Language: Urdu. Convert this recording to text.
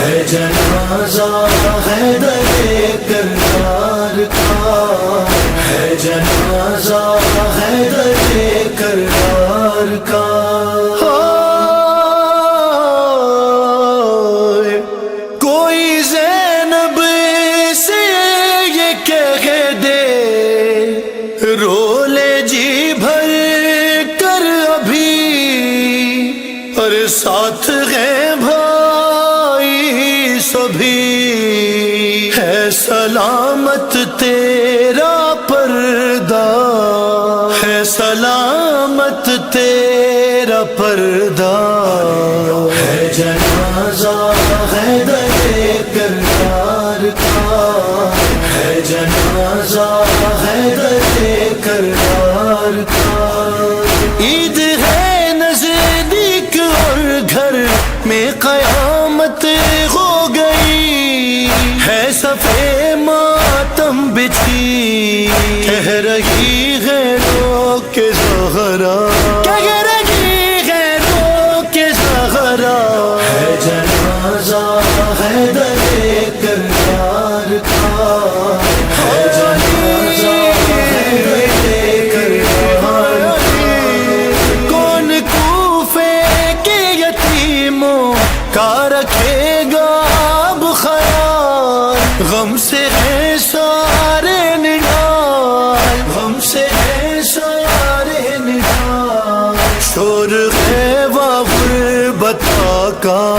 ہے جنازہ حیدر کرار کا، ہے جنازہ حیدر کرار کا۔ کوئی زینب سے یہ کہہ دے رو لے جی بھر کر ابھی، اور ساتھ ہیں بھائی سبھی، ہے سلامت تیرا پردہ، ہے سلامت تیرا پردہ، ہے جنازہ حیدر کرار کا، ہے جنازہ حیدر کرار کا۔ عید ہے نزدیک اور گھر میں قیامت ہو گئی، ہے صفے ماتم بچھی، کہہ رہی ہے رو کے زہرا، کہہ رہی ہے رو کے زہرا، ہے جنازہ حیدر کرار کا، ہے جنازہ حیدر کرار کا۔ کون کوفے کے یتیموں کا رکھے گا اب خیال، غم سے ہے سارے نڈال، غم سے ہے سارے نڈال، شور ہے غربت کا۔